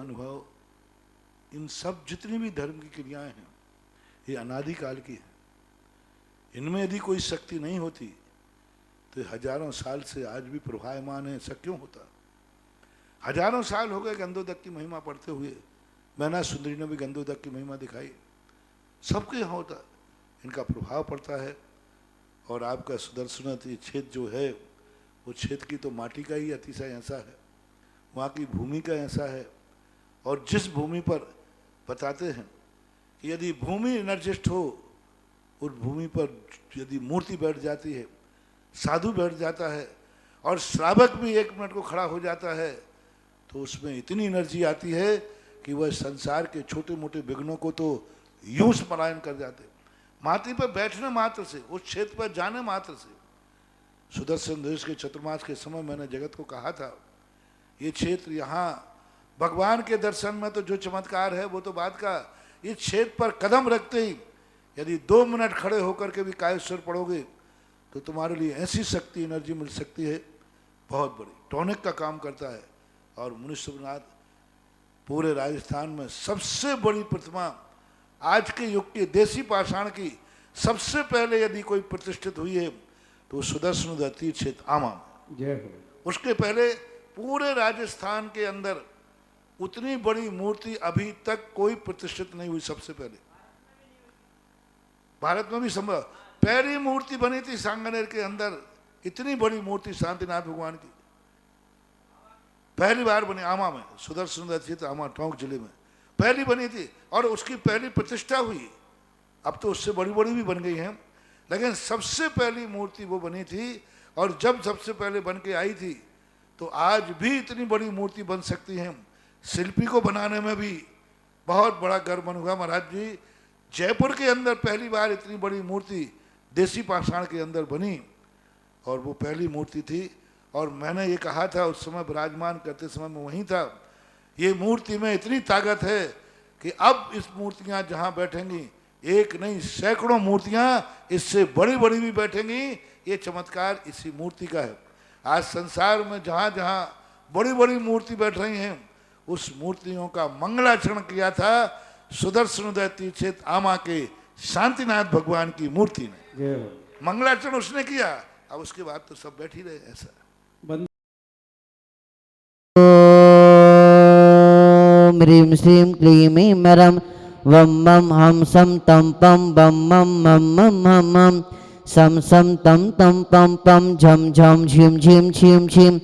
महानुभाव, इन सब जितनी भी धर्म की क्रियाएं हैं ये अनादिकाल की है। इनमें यदि कोई शक्ति नहीं होती तो हजारों साल से आज भी प्रभायमान है। ऐसा क्यों होता? हजारों साल हो गए गंधोदक की महिमा पढ़ते हुए। मैना सुंदरी ने भी गंधोदक की महिमा दिखाई। सबके यहाँ होता है, इनका प्रभाव पड़ता है। और आपका सुदर्शन क्षेत्र जो है वो क्षेत्र की तो माटी का ही अतिशय ऐसा है, वहाँ की भूमि का ऐसा है। और जिस भूमि पर बताते हैं कि यदि भूमि एनर्जिस्ट हो, उस भूमि पर यदि मूर्ति बैठ जाती है, साधु बैठ जाता है और श्रावक भी 1 मिनट को खड़ा हो जाता है, तो उसमें इतनी एनर्जी आती है कि वह संसार के छोटे मोटे विघ्नों को तो यूं पलायन कर जाते। माटी पर बैठने मात्र से, उस क्षेत्र पर जाने मात्र से। सुदर्शन देश के चतुर्मास के समय मैंने जगत को कहा था, ये क्षेत्र यहाँ भगवान के दर्शन में तो जो चमत्कार है वो तो बात का, इस क्षेत्र पर कदम रखते ही यदि 2 मिनट खड़े होकर के भी कायेश्वर पढ़ोगे तो तुम्हारे लिए ऐसी शक्ति एनर्जी मिल सकती है बहुत बड़ी, टॉनिक का काम करता है। और मुनीश्वरनाथ पूरे राजस्थान में सबसे बड़ी प्रतिमा आज के युग के देसी पाषाण की सबसे पहले यदि कोई प्रतिष्ठित हुई है तो सुदर्शन तीर्थ क्षेत्र आमा में। उसके पहले पूरे राजस्थान के अंदर उतनी बड़ी मूर्ति अभी तक कोई प्रतिष्ठित नहीं हुई। सबसे पहले भारत में भी संभव पहली मूर्ति बनी थी सांगनेर के अंदर, इतनी बड़ी मूर्ति शांतिनाथ भगवान की पहली बार बनी आमा में। सुदर्शन क्षेत्र आमा टोंक जिले में पहली बनी थी और उसकी पहली प्रतिष्ठा हुई। अब तो उससे बड़ी बड़ी भी बन गई हैं, लेकिन सबसे पहली मूर्ति वो बनी थी। और जब सबसे पहले बन के आई थी तो आज भी इतनी बड़ी मूर्ति बन सकती है। शिल्पी को बनाने में भी बहुत बड़ा गर्व अनुभव। महाराज जी, जयपुर के अंदर पहली बार इतनी बड़ी मूर्ति देसी पाषाण के अंदर बनी और वो पहली मूर्ति थी। और मैंने ये कहा था उस समय विराजमान करते समय मैं वहीं था, ये मूर्ति में इतनी ताकत है कि अब इस मूर्तियां जहां बैठेंगी, एक नहीं सैकड़ों मूर्तियां इससे बड़ी बड़ी भी बैठेंगी। ये चमत्कार इसी मूर्ति का है। आज संसार में जहां जहां बड़ी बड़ी मूर्ति बैठ रही हैं, उस मूर्तियों का मंगलाचरण किया था सुदर्शन तीर्थ क्षेत्र आमा के शांतिनाथ भगवान की मूर्ति ने। मंगलाचरण उसने किया, अब उसके बाद तो सब बैठ ही रहे। ऐसा ह्रीं श्रीं क्लीं ऐं मरं वं मं हम सम तम पम बम मम मम मम हम मम सम सम तम तम पम पम झम झम झिम झिम छिम छिम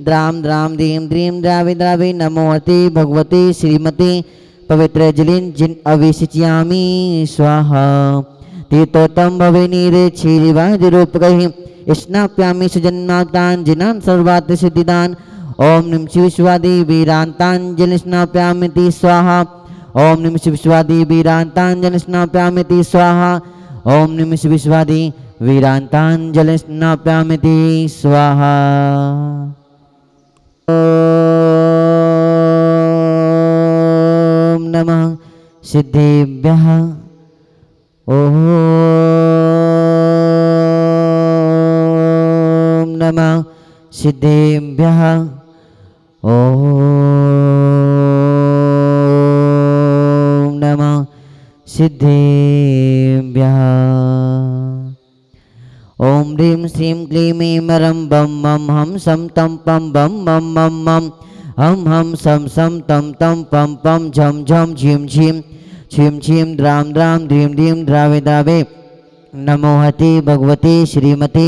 द्राम द्राम दीम द्रीम द्रावि द्रावि नमोहति भगवती श्रीमती पवित्र जलिन जिन अभिषिच्यामि स्वाहा तीर्थोत्तम भवे नीरे क्षीरिवादिरूपकैः स्नाप्यामि सुजन्माक्तान् जिनान् सर्वात् सिद्धिदान् ओम निम शिव विश्वादि वीरांतांजलि स्नाप्यामिति स्वाहा ओम निम शिव विश्वादि वीरांतांजलि स्नाप्यामिति स्वाहा ओम निम शिव विश्वादि वीरांतांजलि स्नाप्यामिति स्वाहा। ओम नमः सिद्धेभ्यः। ओम नमः सिद्धेभ्यः। ओम नमः सिद्धेभ्यः। ओम ह्रीं श्रीं क्लीं ऐं मरं बम मम हम सम तम पम बम मम मम मम हम सम सम तम तम पम पम झम झम झिम झिम छिम छिम द्राम द्राम धीम धीम द्रावे द्रावे नमोहति भगवती श्रीमती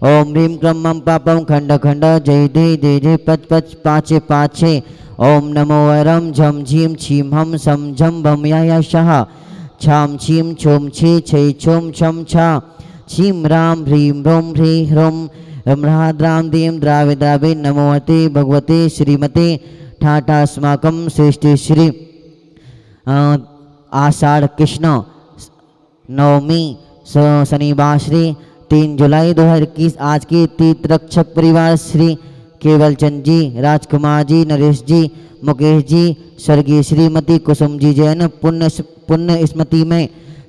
ओम ह्रीं क्लं मं पापं खंड खंड जय जय जय पच पच पाचे पाचे ओम नमो वरम झम झीम छीम हम सम झम भम या शः छाम छीम छोम छे छै छोम छम छा छीम राम ह्रीं ह्रों ह्री ह्रों ह्राद्राम दीम द्रावे द्रावे नमोहति भगवती श्रीमती ठाठास्माकं श्रेष्ठ श्री आषाढ़ कृष्ण नवमी शनिवार श्री 3 जुलाई 2021 आज की तीर्थ रक्षक परिवार श्री केवल चंद जी, राजकुमार जी, नरेश जी, मुकेश जी, स्वर्गीय श्रीमती कुसुम जी जैन पुण्य स्मृति में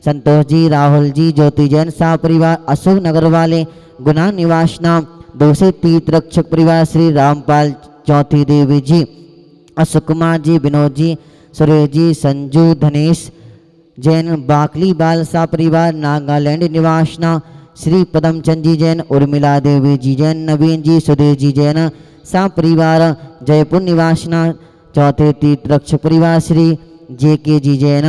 संतोष जी, राहुल जी, ज्योति जैन शाह परिवार अशोक नगर वाले गुना निवास नाम दूसरे तीर्थ रक्षक परिवार श्री रामपाल चौथी देवी जी अशोक कुमार जी, विनोद जी, सुरेश जी, संजू, धनेश जैन, बाकली बाल सा परिवार नागालैंड निवासना, श्री पदमचंद जी जैन, उर्मिला देवी जी जैन, नवीन जी, सुधीर जी जैन सा परिवार जयपुर निवासना, चौथे तीर्थ रक्षक परिवार श्री JK जी जैन,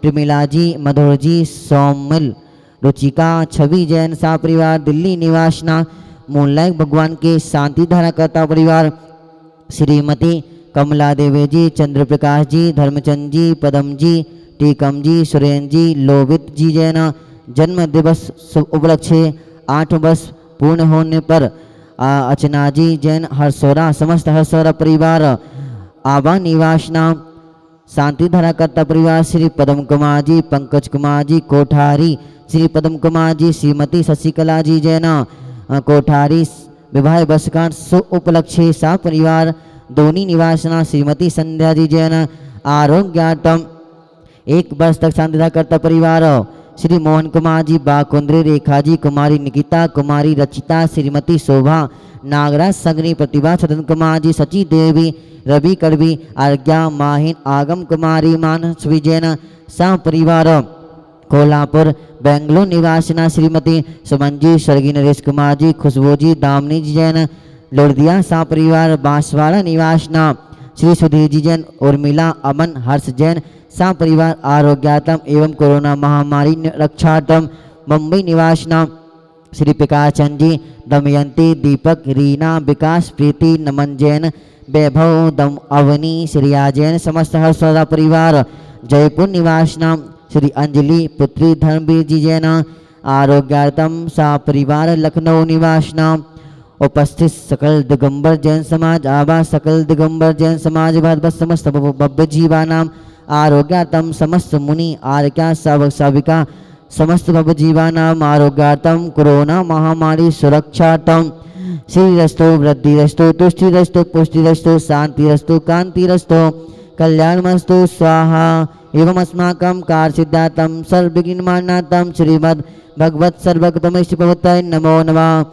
प्रमिला जी, मधुर जी, सौमिल, रुचिका, छवि जैन सा परिवार दिल्ली निवासना, मूलनायक भगवान के शांति धारा करता परिवार श्रीमती कमला देवी जी, चंद्र प्रकाश जी, धर्मचंद जी, पदम जी, टीकम जी, सुरेंद्र जी, लोवित जी जैन जन्म दिवस शुभ उपलक्ष्य 8 वर्ष पूर्ण होने पर अर्चना जी जैन हरसोरा, समस्त हरसोरा परिवार आबा निवासना, शांति धारा करता परिवार श्री पदम कुमार जी, पंकज कुमार जी कोठारी, श्री पदम कुमार जी, श्रीमती शशिकला जी जैन कोठारी, विवाह वर्षगांठ शुभ उपलक्ष्य सा परिवार दोनी निवासना, श्रीमती संध्या जी जैन आरोग्यार्थम 1 वर्ष तक शांति करता परिवार श्री मोहन कुमार जी, बाकुंद्री रेखा जी, कुमारी निकिता, कुमारी रचिता, श्रीमती शोभा, नागराज संगनी, प्रतिभा, छतन कुमार जी, सची देवी, रवि कड़वी, आज्ञा, माहिन, आगम कुमारी, मानस विजयन सा परिवार कोल्हापुर बेंगलोर निवासना, श्रीमती सुमन जी, स्वर्गीय नरेश कुमार जी, खुशबू जी, दामनी जी जैन लोरदिया सा परिवार बांसवाड़ा निवासना, श्री सुधीर जी जैन, उर्मिला, अमन, हर्ष जैन सा परिवार आरोग्यार्थम एवं कोरोना महामारी रक्षार्थम मुंबई निवासना, श्री प्रकाश चंद जी, दमयंती, दीपक, रीना, विकास, प्रीति, नमन जैन, वैभव, दम, अवनी, श्रिया जैन समस्त हर्षदा परिवार जयपुर निवासना, श्री अंजलि पुत्री धर्मवीर जी जैन आरोग्यार्थम सा परिवार लखनऊ निवासना, उपस्थित सकल दिगंबर जैन समाज आबा, सकल दिगंबर जैन समाज भारत समस्त भव्य जीवानाम आरोग्यार्थम, समस्त मुनि आर्या सावक साविका समस्त भव्य जीवानाम आरोग्यार्थम, कोरोना महामारी सुरक्षार्थम, श्रीरस्तु वृद्धिरस्तु तुष्टिरस्तु पुष्टिरस्तु शांतिरस्तु कांतिरस्तु कल्याणमस्तु स्वाहा एवं अस्माकं कार्य सिद्धार्थम सर्वविघ्नमानार्थम श्रीमद् भगवत सर्वगतमेश्वर भगवताय नमो नमः।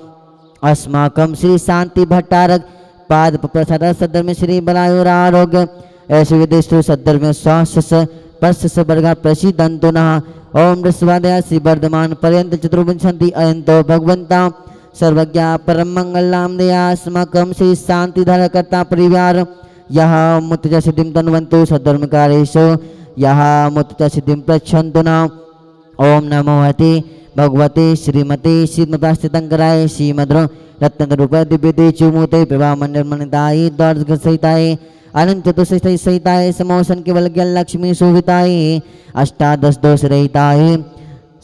अस्माकं श्री शांति भट्टारक पाद प्रसाद सद्धर्म श्री बलायुर आरोग्य ऐसे विदेशो सद्धर्म स्वास्थ्य परस्य वर्गा प्रसिद्धंतो नः। ओम रस्वादया श्री वर्धमान पर्यंत चतुर्विंशति अयंतो भगवंता सर्वज्ञा परम मंगलाम दया अस्माकं श्री शांति धारा करता परिवार यह मुत्तज सिद्धिं तन्वन्तु सद्धर्म कार्येषु यह मुत्तज सिद्धिं प्रच्छन्तु न। ओम नमो हते भगवते श्रीमते श्रीमदास्थितंकराय श्रीमद्र रत्न रूप दिव्य चुमुते प्रभा मंडल मनिताय दर्द सहिताय अनंत चतुर्थ सहिताय समोसन केवल ज्ञान लक्ष्मी शोभिताय अष्टादश दोष रहिताय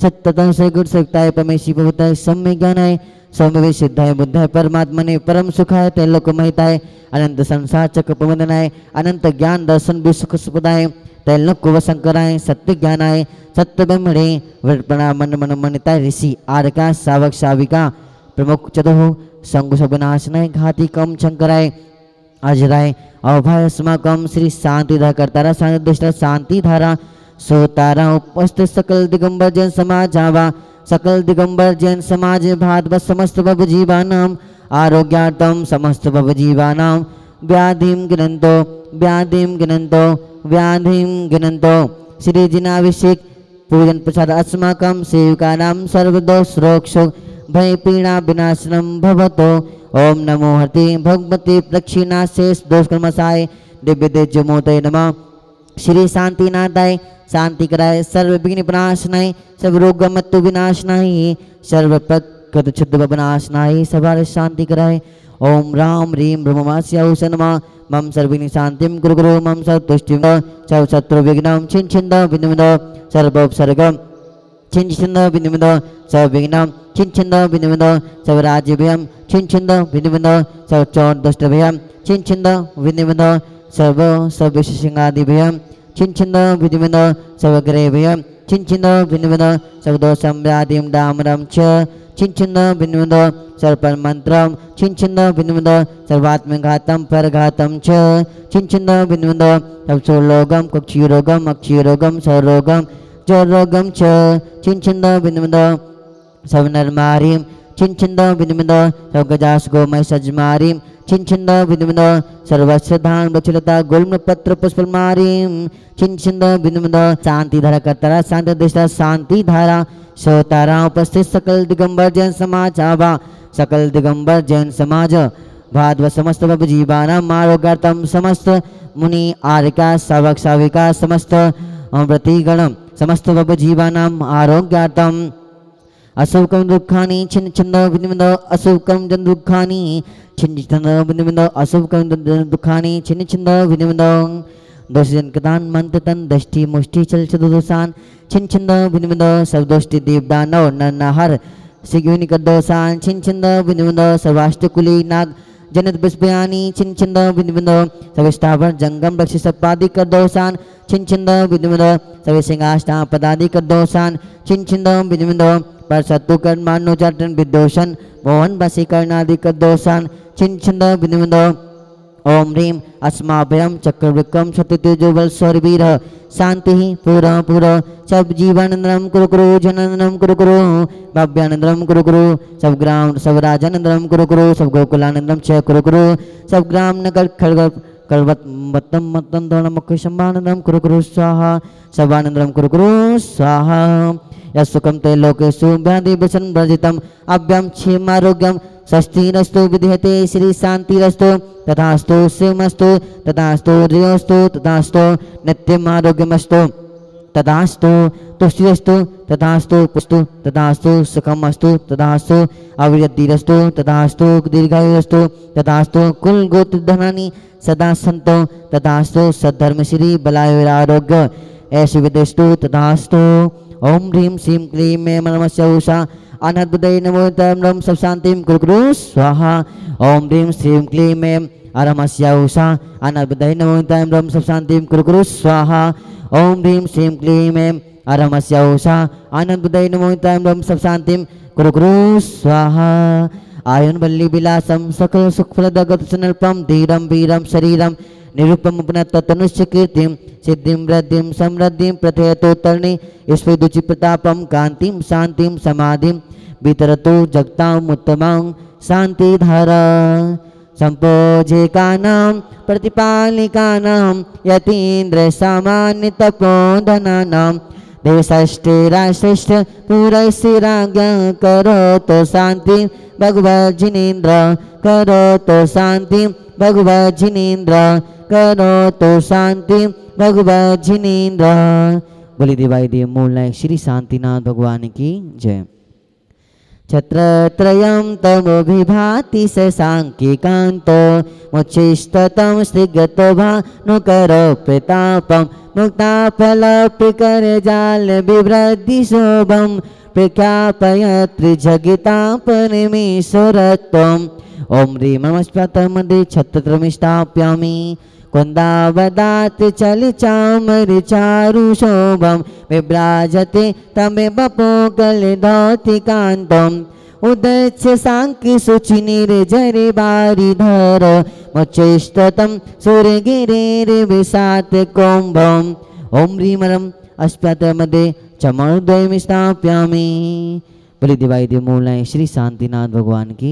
सत्यतः से गुण सकताय परमेश्वरी भगवताय सम्य ज्ञानाय सौम्य सिद्धाय बुद्धाय परमात्मने परम सुखाय तैलोक महिताय अनंत संसार चक्र प्रबंधनाय अनंत ज्ञान दर्शन विसुख सुपदाय तैलोक कुव शंकराय सत्य ज्ञानाय सत्य ब्रह्मणे वृत्पणा मन मन मनिताय ऋषि आर्का सावक साविका प्रमुख चतुः संगु सबनाशनाय घाती कम शंकराय अजराय अभय अस्माकं श्री शांति धारा करतारा शांति धारा सोतारा उपस्थित सकल दिगंबर जैन समाज आवा सकल दिगंबर जैन समाज भारत समस्त भव जीवानाम आरोग्यार्थम समस्त भव जीवानाम व्याधिं गिनन्तो व्याधिं गिनन्तो व्याधिं गिनन्तो श्री जिनाभिषेक पूजन प्रसाद अस्माकं सेविकानां सर्वदोष रोक्ष भय पीड़ा विनाशनम भवतो। ओम नमो हते भगवते प्रक्षिणाशेष दोष कर्मसाय दिव्य तेजोमूर्तये नमः। श्री शांतिनाथाय शांति कराय सर्व विघ्न विनाशनाय सब रोग मृत्यु विनाशनाय सर्व प्रकृत क्षुद्र विनाशनाय सवार शांति कराय। ओम राम रीम ब्रह्मवास्याय नमः। मम सर्विघ्न शांतिं कुरु गुरु मम सर्वतुष्टिं सर्व शत्रु विघ्नं छिन्द विनिमद सर्वोपसर्गं छिन्द विनिमद सर्व विघ्नं छिन्द विनिमद सर्व राज्यभयं छिन्द विनिमद सर्व चोर दुष्टभयं छिन्द विनिमद सर्व सर्वविशेषादिभयं छिन्द विनिमद सर्वग्रहभयं छिन्द विनिमद सर्वदोषं व्याधिं डामरं च छिन्द विनिमद सर्वमन्त्रं छिन्द विनिमद सर्वात्मघातं परघातं च छिन्द विनिमद सर्वसोरोगं कुक्षिरोगं अक्षिरोगं सर्वरोगं जोरोगं च छिन्द विनिमद सर्वनरमारीं छिंछिंद बिंदुबिंद सर्वगजास गोमय सजमारीम छिंछिंद बिंदुबिंद सर्वश्रद्धान वृक्षलता गुल्म पत्र पुष्पमारीम छिंछिंद बिंदुबिंद शांति धारा कर्तारा शांति दिशा शांति धारा सोतारा उपस्थित सकल दिगंबर जैन समाज आवा सकल दिगंबर जैन समाज भाद्व समस्त बब जीवाना मारोगार्थम समस्त मुनि आर्यका सावक साविका समस्त व्रतिगण समस्त बब जीवानाम आरोग्यार्थम असुखम दुखानि छिन्न छिन्न बिंदुबिंद असुखम जन दुखानि छिन्न छिन्न बिंदुबिंद असुखम दुखानि छिन्न छिन्न बिंदुबिंद दोषजन कदान मंत्र तन दष्टि मुष्टि चल चतुर्दोषान छिन्न छिन्न बिंदुबिंद सब दोष्टि देवदानव नरनाहर सिगुनि कदोषान छिन्न छिन्न बिंदुबिंद सर्वाष्टकुली नाग जनत पुष्पयानी छिन्न छिन्न बिंदुबिंद सविष्टावर जंगम रक्षि सपादि कदोषान छिन्न छिन्न बिंदुबिंद सवि सिंहाष्टा पदादि कदोषान छिन्न छिन्न बिंदुबिंद पर शत्रु कर्मानु चाटन विदोषण मोहन बसी कर्णादि कदोषान छिन्न छिन्न बिंदुबिंद ओम ह्रीम अस्माभयम चक्रविक्रम शत्रुतेजोबल स्वरवीर शांति पूरा पूरा सब जीवानंदनम कुरु कुरु जननंदनम कुरु कुरु भव्यानंदनम कुरु कुरु सब ग्राम सब राजानंदनम कुरु कुरु सब गोकुलानंदनम च कुरु कुरु सब ग्राम नगर खड़ग कलवत मत्तम मत्तम दोण मुख्य सम्मानंदनम कुरु कुरु स्वाहा सवानंदनम कुरु कुरु स्वाहा यस्सुखम ते लोकेषु व्याधि व्यसन वर्जितम अभ्यम क्षेमारोग्यम स्वस्तिरस्तु विधीयते श्री शांतिरस्तु तथास्तु शिवमस्तु तथास्तु ह्रियोस्तु तथास्तु नित्यम आरोग्यमस्तु तथास्तु तुष्टिरस्तु तथास्तु पुस्तु तथास्तु सुखमस्तु तथास्तु अविरतिरस्तु तथास्तु दीर्घायुरस्तु तथास्तु कुल गोत्र धनानि सदा सन्तो तथास्तु सद्धर्म श्री बलायुरारोग्य ऐसी विदेस्तु तथास्तु ओम ह्रीं श्रीं क्लीं मे नमस्य उषा अनद्भुतये नमो तम सब शांतिं कुरु कुरु स्वाहा ओम ह्रीं श्रीं क्लीं मे अरमस्य उषा अनद्भुतये नमो तम सब शांतिं कुरु कुरु स्वाहा ओम ह्रीं श्रीं क्लीं मे अरमस्य उषा अनद्भुतये नमो तम सब शांतिं कुरु कुरु स्वाहा आयुन बल्ली विलासम सकल सुखफलदगत सुनल्पम धीरम वीरम शरीरम निरूपम पुनः कीर्तिम सिद्धिं वृद्धिं समृद्धिं प्रथयतोत्तरणे ईश्वरुचि प्रतापम कांतिम शांतिम समाधिम वितरतो जगताम उत्तमां शांतिधारा संपोजेकानां प्रतिपालिकानां यतीन्द्र सामान्य तपोधनानां देवश्रेष्ठ पूरैश्रीराज्ञा करोतु शांति भगवज्जिनेन्द्र करोतु शांति भगवज्जिनेन्द्र करोतु शांति भगवज्जिनेन्द्र। बोली दिवाई देव मूल श्री शांतिनाथ भगवान की जय। छत्रत्रयं तमोभिभाति स सांख्यिकान्तो मुच्छिष्टतं श्रीगतो भानुकरो प्रतापं मुक्ताफलप्रिकरजाल बिभ्रद्धि शोभं प्रख्यापयत्रिजगिता परमेश्वरत्वम्। ओम ह्रीं नमस्पतमदे छत्रत्रमिष्टाप्यामि कुन्दावदात् चलिचामरिचारु शोभं विभ्राजते तमेव पोकलधौतिकान्तम् उदच्य साङ्ख्य शुचिनिर्जरे बारिधर मुच्चैस्ततं सूर्यगिरेर्विशात् कुम्भम्। ओम ह्रीं मरम् अस्पतमदे चमरद्वयमिष्टाप्यामि। बलि दिवाई देव मूल श्री शांतिनाथ भगवान की।